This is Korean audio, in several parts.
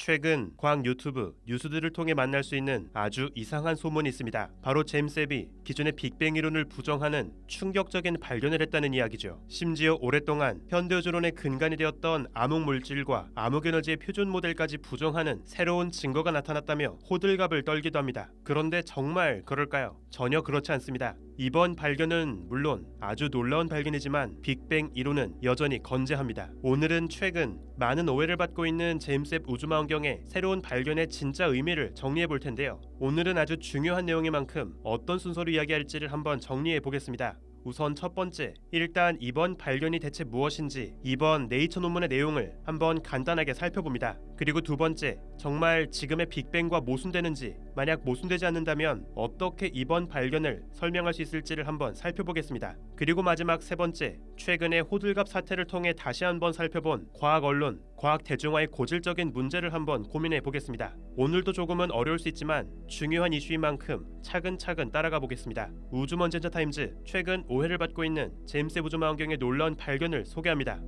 최근 과학 유튜브 뉴스들을 통해 만날 수 있는 아주 이상한 소문이 있습니다. 바로 제임스 웹이 기존의 빅뱅 이론을 부정하는 충격적인 발견을 했다는 이야기죠. 심지어 오랫동안 현대우주론의 근간이 되었던 암흑물질과 암흑에너지의 표준 모델까지 부정하는 새로운 증거가 나타났다며 호들갑을 떨기도 합니다. 그런데 정말 그럴까요? 전혀 그렇지 않습니다. 이번 발견은 물론 아주 놀라운 발견이지만 빅뱅 이론은 여전히 건재합니다. 오늘은 최근 많은 오해를 받고 있는 제임스 웹 우주망원경의 새로운 발견의 진짜 의미를 정리해 볼 텐데요. 오늘은 아주 중요한 내용인 만큼 어떤 순서로 이야기할지를 한번 정리해 보겠습니다. 우선 첫 번째, 일단 이번 발견이 대체 무엇인지 이번 네이처 논문의 내용을 한번 간단하게 살펴봅니다. 그리고 두 번째, 정말 지금의 빅뱅과 모순되는지, 만약 모순되지 않는다면 어떻게 이번 발견을 설명할 수 있을지를 한번 살펴보겠습니다. 그리고 마지막 세 번째, 최근의 호들갑 사태를 통해 다시 한번 살펴본 과학 언론, 과학 대중화의 고질적인 문제를 한번 고민해 보겠습니다. 오늘도 조금은 어려울 수 있지만 중요한 이슈인 만큼 차근차근 따라가 보겠습니다. 우주먼젠저 타임즈, 최근 오해를 받고 있는 제임스 웹 우주망원경의 놀라운 발견을 소개합니다.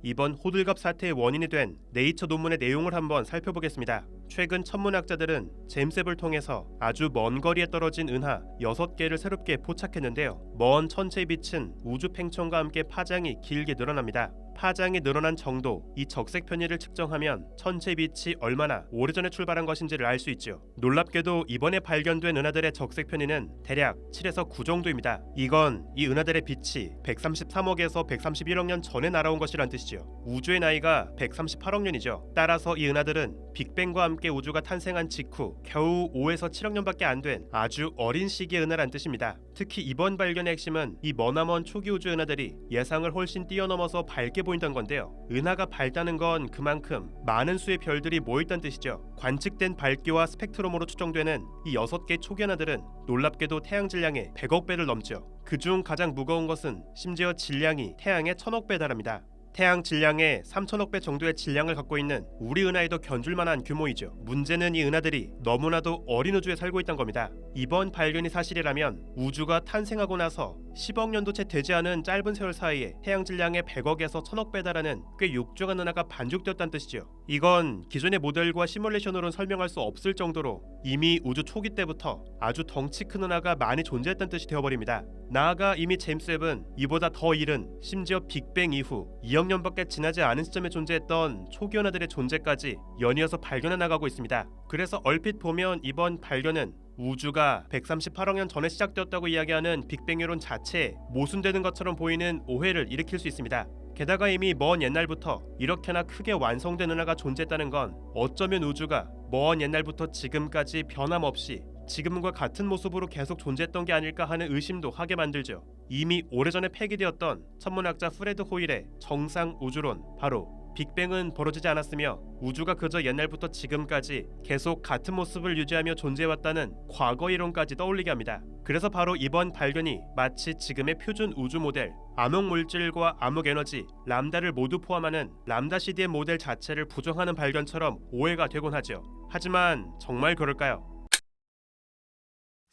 이번 호들갑 사태의 원인이 된 네이처 논문의 내용을 한번 살펴보겠습니다. 최근 천문학자들은 제임스 웹을 통해서 아주 먼 거리에 떨어진 은하 6개를 새롭게 포착했는데요. 먼 천체의 빛은 우주 팽창과 함께 파장이 길게 늘어납니다. 파장이 늘어난 정도, 이 적색 편의를 측정하면 천체의 빛이 얼마나 오래전에 출발한 것인지를 알 수 있죠. 놀랍게도 이번에 발견된 은하들의 적색 편의는 대략 7에서 9 정도입니다. 이건 이 은하들의 빛이 133억에서 131억 년 전에 날아온 것이란 뜻이죠. 우주의 나이가 138억 년이죠. 따라서 이 은하들은 빅뱅과 함께 우주가 탄생한 직후 겨우 5에서 7억 년밖에 안 된 아주 어린 시기의 은하란 뜻입니다. 특히 이번 발견의 핵심은 이 머나먼 초기 우주 은하들이 예상을 훨씬 뛰어넘어서 밝게 보인다는 건데요. 은하가 밝다는 건 그만큼 많은 수의 별들이 모여있다는 뜻이죠. 관측된 밝기와 스펙트럼으로 추정되는 이 6개 초기 은하들은 놀랍게도 태양 질량의 100억 배를 넘죠. 그중 가장 무거운 것은 심지어 질량이 태양의 1000억 배에 달합니다. 태양 질량의 3000억 배 정도의 질량을 갖고 있는 우리 은하에도 견줄만한 규모이죠. 문제는 이 은하들이 너무나도 어린 우주에 살고 있다는 겁니다. 이번 발견이 사실이라면 우주가 탄생하고 나서 10억 년도 채 되지 않은 짧은 세월 사이에 태양 질량의 100억에서 1000억 배에 달하는 꽤 육중한 은하가 반죽되었다는 뜻이죠. 이건 기존의 모델과 시뮬레이션으로는 설명할 수 없을 정도로 이미 우주 초기 때부터 아주 덩치 큰 은하가 많이 존재했다는 뜻이 되어버립니다. 나아가 이미 제임스 웹은 이보다 더 이른, 심지어 빅뱅 이후 2억 년밖에 지나지 않은 시점에 존재했던 초기 은하들의 존재까지 연이어서 발견해 나가고 있습니다. 그래서 얼핏 보면 이번 발견은 우주가 138억 년 전에 시작되었다고 이야기하는 빅뱅 이론 자체에 모순되는 것처럼 보이는 오해를 일으킬 수 있습니다. 게다가 이미 먼 옛날부터 이렇게나 크게 완성된 은하가 존재했다는 건 어쩌면 우주가 먼 옛날부터 지금까지 변함없이 지금과 같은 모습으로 계속 존재했던 게 아닐까 하는 의심도 하게 만들죠. 이미 오래전에 폐기되었던 천문학자 프레드 호일의 정상 우주론, 바로 빅뱅은 벌어지지 않았으며 우주가 그저 옛날부터 지금까지 계속 같은 모습을 유지하며 존재해왔다는 과거 이론까지 떠올리게 합니다. 그래서 바로 이번 발견이 마치 지금의 표준 우주 모델, 암흑물질과 암흑에너지, 람다를 모두 포함하는 람다 CD의 모델 자체를 부정하는 발견처럼 오해가 되곤 하죠. 하지만 정말 그럴까요?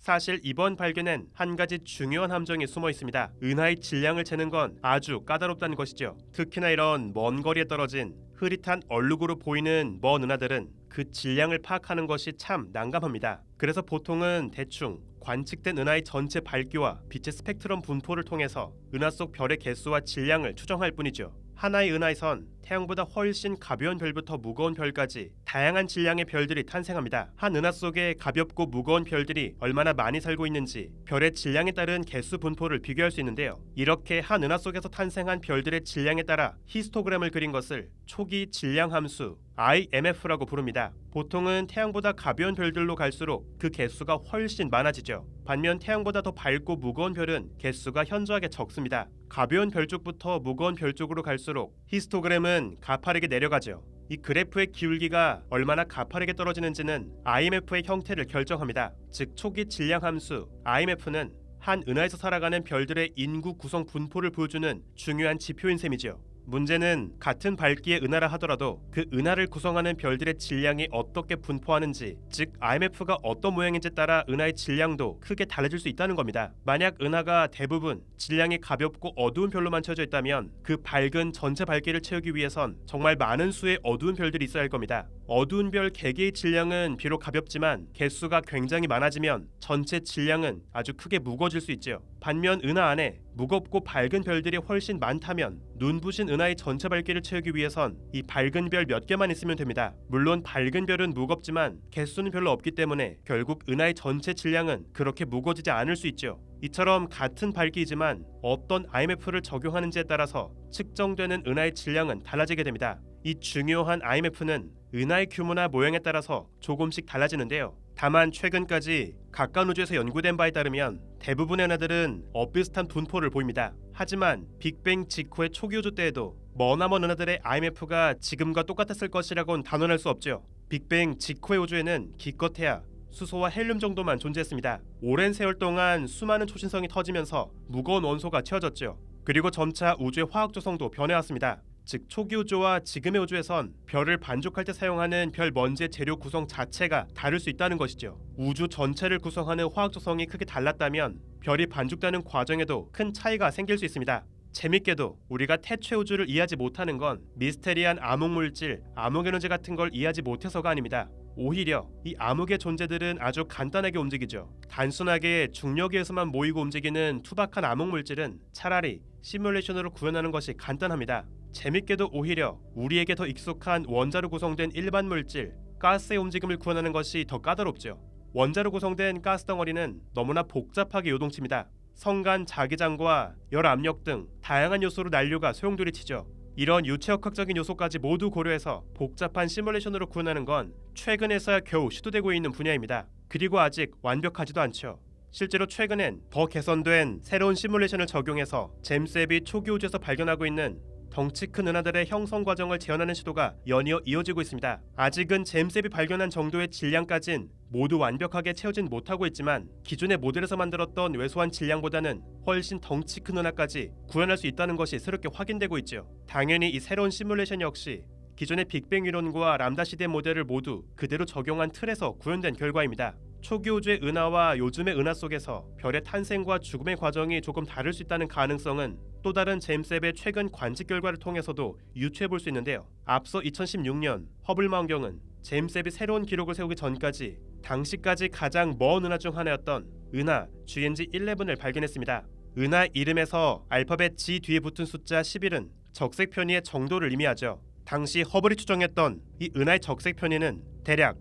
사실 이번 발견엔 한 가지 중요한 함정이 숨어 있습니다. 은하의 질량을 재는 건 아주 까다롭다는 것이죠. 특히나 이런 먼 거리에 떨어진 흐릿한 얼룩으로 보이는 먼 은하들은 그 질량을 파악하는 것이 참 난감합니다. 그래서 보통은 대충 관측된 은하의 전체 밝기와 빛의 스펙트럼 분포를 통해서 은하 속 별의 개수와 질량을 추정할 뿐이죠. 하나의 은하에선 태양보다 훨씬 가벼운 별부터 무거운 별까지 다양한 질량의 별들이 탄생합니다. 한 은하 속에 가볍고 무거운 별들이 얼마나 많이 살고 있는지 별의 질량에 따른 개수 분포를 비교할 수 있는데요. 이렇게 한 은하 속에서 탄생한 별들의 질량에 따라 히스토그램을 그린 것을 초기 질량 함수 IMF라고 부릅니다. 보통은 태양보다 가벼운 별들로 갈수록 그 개수가 훨씬 많아지죠. 반면 태양보다 더 밝고 무거운 별은 개수가 현저하게 적습니다. 가벼운 별 쪽부터 무거운 별 쪽으로 갈수록 히스토그램은 가파르게 내려가죠. 이 그래프의 기울기가 얼마나 가파르게 떨어지는지는 IMF의 형태를 결정합니다. 즉 초기 질량 함수 IMF는 한 은하에서 살아가는 별들의 인구 구성 분포를 보여주는 중요한 지표인 셈이죠. 문제는 같은 밝기의 은하라 하더라도 그 은하를 구성하는 별들의 질량이 어떻게 분포하는지, 즉 IMF가 어떤 모양인지에 따라 은하의 질량도 크게 달라질 수 있다는 겁니다. 만약 은하가 대부분 질량이 가볍고 어두운 별로만 채워져 있다면 그 밝은 전체 밝기를 채우기 위해선 정말 많은 수의 어두운 별들이 있어야 할 겁니다. 어두운 별 개개의 질량은 비록 가볍지만 개수가 굉장히 많아지면 전체 질량은 아주 크게 무거워질 수 있죠. 반면 은하 안에 무겁고 밝은 별들이 훨씬 많다면 눈부신 은하의 전체 밝기를 채우기 위해선 이 밝은 별 몇 개만 있으면 됩니다. 물론 밝은 별은 무겁지만 개수는 별로 없기 때문에 결국 은하의 전체 질량은 그렇게 무거워지지 않을 수 있죠. 이처럼 같은 밝기이지만 어떤 IMF를 적용하는지에 따라서 측정되는 은하의 질량은 달라지게 됩니다. 이 중요한 IMF는 은하의 규모나 모양에 따라서 조금씩 달라지는데요. 다만 최근까지 가까운 우주에서 연구된 바에 따르면 대부분의 은하들은 비슷한 분포를 보입니다. 하지만 빅뱅 직후의 초기 우주 때에도 머나먼 은하들의 IMF가 지금과 똑같았을 것이라고는 단언할 수 없죠. 빅뱅 직후의 우주에는 기껏해야 수소와 헬륨 정도만 존재했습니다. 오랜 세월 동안 수많은 초신성이 터지면서 무거운 원소가 채워졌죠. 그리고 점차 우주의 화학 조성도 변해왔습니다. 즉 초기 우주와 지금의 우주에선 별을 반죽할 때 사용하는 별 먼지의 재료 구성 자체가 다를 수 있다는 것이죠. 우주 전체를 구성하는 화학 조성이 크게 달랐다면 별이 반죽되는 과정에도 큰 차이가 생길 수 있습니다. 재밌게도 우리가 태초의 우주를 이해하지 못하는 건 미스테리한 암흑물질, 암흑에너지 같은 걸 이해하지 못해서가 아닙니다. 오히려 이 암흑의 존재들은 아주 간단하게 움직이죠. 단순하게 중력에 의해서만 모이고 움직이는 투박한 암흑물질은 차라리 시뮬레이션으로 구현하는 것이 간단합니다. 재밌게도 오히려 우리에게 더 익숙한 원자로 구성된 일반 물질, 가스의 움직임을 구현하는 것이 더 까다롭죠. 원자로 구성된 가스 덩어리는 너무나 복잡하게 요동칩니다. 성간, 자기장과 열 압력 등 다양한 요소로 난류가 소용돌이치죠. 이런 유체역학적인 요소까지 모두 고려해서 복잡한 시뮬레이션으로 구현하는 건 최근에서야 겨우 시도되고 있는 분야입니다. 그리고 아직 완벽하지도 않죠. 실제로 최근엔 더 개선된 새로운 시뮬레이션을 적용해서 제임스 웹이 초기 우주에서 발견하고 있는 덩치 큰 은하들의 형성 과정을 재현하는 시도가 연이어 이어지고 있습니다. 아직은 제임스 웹이 발견한 정도의 질량까진 모두 완벽하게 채우진 못하고 있지만 기존의 모델에서 만들었던 왜소한 질량보다는 훨씬 덩치 큰 은하까지 구현할 수 있다는 것이 새롭게 확인되고 있죠. 당연히 이 새로운 시뮬레이션 역시 기존의 빅뱅 이론과 람다 시대 모델을 모두 그대로 적용한 틀에서 구현된 결과입니다. 초기 우주의 은하와 요즘의 은하 속에서 별의 탄생과 죽음의 과정이 조금 다를 수 있다는 가능성은 또 다른 제임스 웹의 최근 관측 결과를 통해서도 유추해 볼 수 있는데요. 앞서 2016년 허블 망원경은 제임스 웹이 새로운 기록을 세우기 전까지 당시까지 가장 먼 은하 중 하나였던 은하 GNG11을 발견했습니다. 은하 이름에서 알파벳 G 뒤에 붙은 숫자 11은 적색 편의의 정도를 의미하죠. 당시 허블이 추정했던 이 은하의 적색 편의는 대략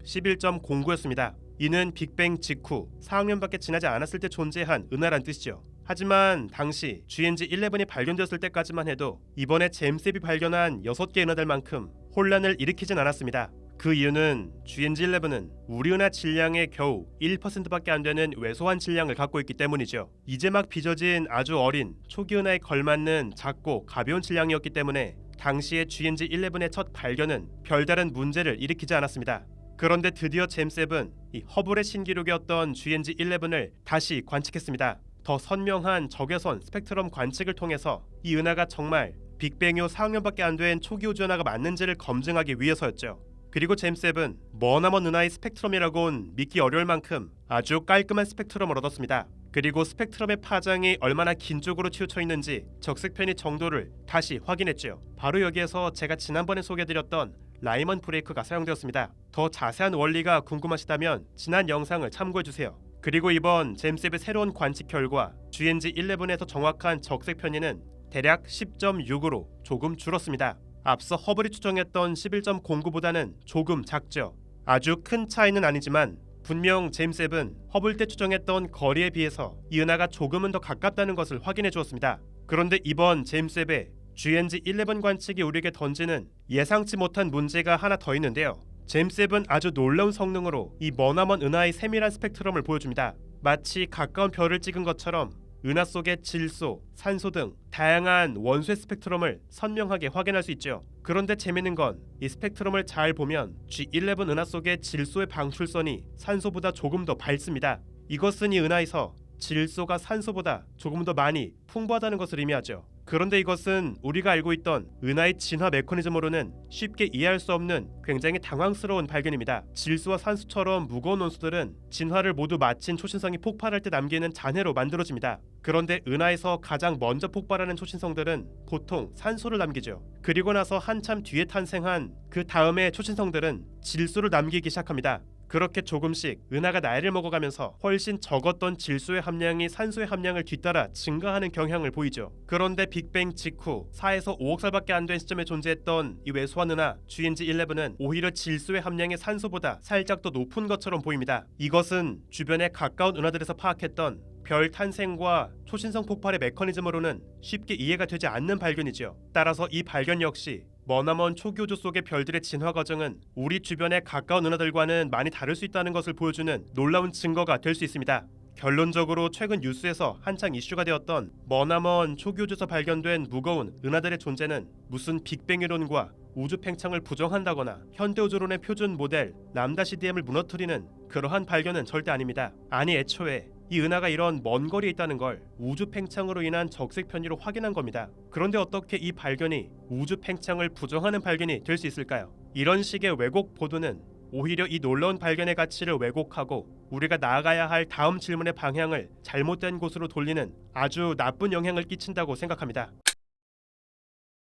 11.09였습니다. 이는 빅뱅 직후 4억년밖에 지나지 않았을 때 존재한 은하란 뜻이죠. 하지만 당시 GNG11이 발견되었을 때까지만 해도 이번에 제임스 웹이 발견한 6개의 은하들만큼 혼란을 일으키진 않았습니다. 그 이유는 GNG11은 우리 은하 질량의 겨우 1%밖에 안 되는 왜소한 질량을 갖고 있기 때문이죠. 이제 막 빚어진 아주 어린 초기 은하에 걸맞는 작고 가벼운 질량이었기 때문에 당시의 GNG11의 첫 발견은 별다른 문제를 일으키지 않았습니다. 그런데 드디어 제임스 웹은 이 허블의 신기록이었던 GNG11을 다시 관측했습니다. 더 선명한 적외선 스펙트럼 관측을 통해서 이 은하가 정말 빅뱅 이후 4억년밖에 안 된 초기 우주 은하가 맞는지를 검증하기 위해서였죠. 그리고 제임스 웹은 머나먼 은하의 스펙트럼이라고는 믿기 어려울 만큼 아주 깔끔한 스펙트럼을 얻었습니다. 그리고 스펙트럼의 파장이 얼마나 긴 쪽으로 치우쳐 있는지 적색 편의 정도를 다시 확인했죠. 바로 여기에서 제가 지난번에 소개해드렸던 라이먼 브레이크가 사용되었습니다. 더 자세한 원리가 궁금하시다면 지난 영상을 참고해주세요. 그리고 이번 제임스 웹의 새로운 관측 결과 GNG11에서 정확한 적색 편의는 대략 10.6으로 조금 줄었습니다. 앞서 허블이 추정했던 11.09보다는 조금 작죠. 아주 큰 차이는 아니지만 분명 제임스 웹은 허블 때 추정했던 거리에 비해서 이 은하가 조금은 더 가깝다는 것을 확인해 주었습니다. 그런데 이번 제임스 웹의 GNG11 관측이 우리에게 던지는 예상치 못한 문제가 하나 더 있는데요. 제임스 웹은 아주 놀라운 성능으로 이 머나먼 은하의 세밀한 스펙트럼을 보여줍니다. 마치 가까운 별을 찍은 것처럼 은하 속의 질소, 산소 등 다양한 원소의 스펙트럼을 선명하게 확인할 수 있죠. 그런데 재밌는 건 이 스펙트럼을 잘 보면 G11 은하 속의 질소의 방출선이 산소보다 조금 더 밝습니다. 이것은 이 은하에서 질소가 산소보다 조금 더 많이 풍부하다는 것을 의미하죠. 그런데 이것은 우리가 알고 있던 은하의 진화 메커니즘으로는 쉽게 이해할 수 없는 굉장히 당황스러운 발견입니다. 질소와 산소처럼 무거운 원소들은 진화를 모두 마친 초신성이 폭발할 때 남기는 잔해로 만들어집니다. 그런데 은하에서 가장 먼저 폭발하는 초신성들은 보통 산소를 남기죠. 그리고 나서 한참 뒤에 탄생한 그 다음의 초신성들은 질소를 남기기 시작합니다. 그렇게 조금씩 은하가 나이를 먹어가면서 훨씬 적었던 질소의 함량이 산소의 함량을 뒤따라 증가하는 경향을 보이죠. 그런데 빅뱅 직후 4에서 5억 살밖에 안 된 시점에 존재했던 이 왜소한 은하 GNG11은 오히려 질소의 함량이 산소보다 살짝 더 높은 것처럼 보입니다. 이것은 주변에 가까운 은하들에서 파악했던 별 탄생과 초신성 폭발의 메커니즘으로는 쉽게 이해가 되지 않는 발견이죠. 따라서 이 발견 역시 머나먼 초기 우주 속의 별들의 진화 과정은 우리 주변의 가까운 은하들과는 많이 다를 수 있다는 것을 보여주는 놀라운 증거가 될 수 있습니다. 결론적으로 최근 뉴스에서 한창 이슈가 되었던 머나먼 초기 우주에서 발견된 무거운 은하들의 존재는 무슨 빅뱅 이론과 우주 팽창을 부정한다거나 현대우주론의 표준 모델 람다 CDM을 무너뜨리는 그러한 발견은 절대 아닙니다. 아니 애초에 이 은하가 이런 먼 거리에 있다는 걸 우주 팽창으로 인한 적색 편의로 확인한 겁니다. 그런데 어떻게 이 발견이 우주 팽창을 부정하는 발견이 될 수 있을까요? 이런 식의 왜곡 보도는 오히려 이 놀라운 발견의 가치를 왜곡하고 우리가 나아가야 할 다음 질문의 방향을 잘못된 곳으로 돌리는 아주 나쁜 영향을 끼친다고 생각합니다.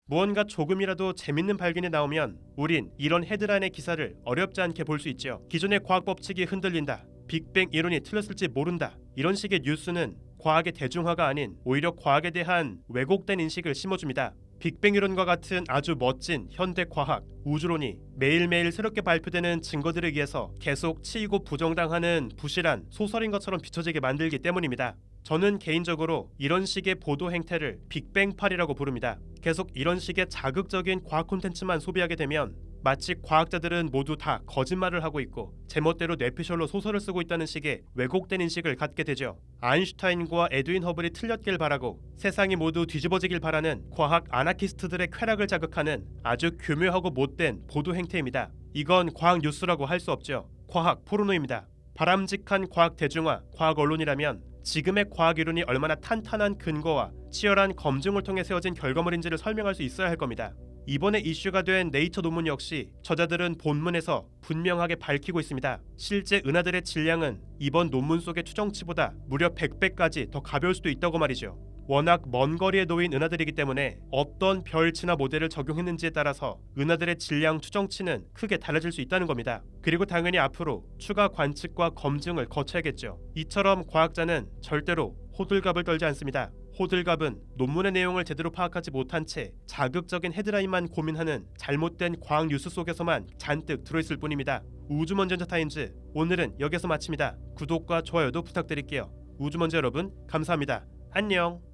무언가 조금이라도 재밌는 발견이 나오면 우린 이런 헤드라인의 기사를 어렵지 않게 볼 수 있죠. 기존의 과학 법칙이 흔들린다, 빅뱅 이론이 틀렸을지 모른다, 이런 식의 뉴스는 과학의 대중화가 아닌 오히려 과학에 대한 왜곡된 인식을 심어줍니다. 빅뱅 이론과 같은 아주 멋진 현대 과학, 우주론이 매일매일 새롭게 발표되는 증거들에 의해서 계속 치이고 부정당하는 부실한 소설인 것처럼 비춰지게 만들기 때문입니다. 저는 개인적으로 이런 식의 보도 행태를 빅뱅팔이라고 부릅니다. 계속 이런 식의 자극적인 과학 콘텐츠만 소비하게 되면 마치 과학자들은 모두 다 거짓말을 하고 있고 제멋대로 뇌피셜로 소설을 쓰고 있다는 식의 왜곡된 인식을 갖게 되죠. 아인슈타인과 에드윈 허블이 틀렸길 바라고 세상이 모두 뒤집어지길 바라는 과학 아나키스트들의 쾌락을 자극하는 아주 교묘하고 못된 보도 행태입니다. 이건 과학 뉴스라고 할 수 없죠. 과학 포르노입니다. 바람직한 과학 대중화, 과학 언론이라면 지금의 과학 이론이 얼마나 탄탄한 근거와 치열한 검증을 통해 세워진 결과물인지를 설명할 수 있어야 할 겁니다. 이번에 이슈가 된 네이처 논문 역시 저자들은 본문에서 분명하게 밝히고 있습니다. 실제 은하들의 질량은 이번 논문 속의 추정치보다 무려 100배까지 더 가벼울 수도 있다고 말이죠. 워낙 먼 거리에 놓인 은하들이기 때문에 어떤 별 진화 모델을 적용했는지에 따라서 은하들의 질량 추정치는 크게 달라질 수 있다는 겁니다. 그리고 당연히 앞으로 추가 관측과 검증을 거쳐야겠죠. 이처럼 과학자는 절대로 호들갑을 떨지 않습니다. 호들갑은 논문의 내용을 제대로 파악하지 못한 채 자극적인 헤드라인만 고민하는 잘못된 과학 뉴스 속에서만 잔뜩 들어있을 뿐입니다. 우주먼저 타임즈 오늘은 여기서 마칩니다. 구독과 좋아요도 부탁드릴게요. 우주먼저 여러분 감사합니다. 안녕.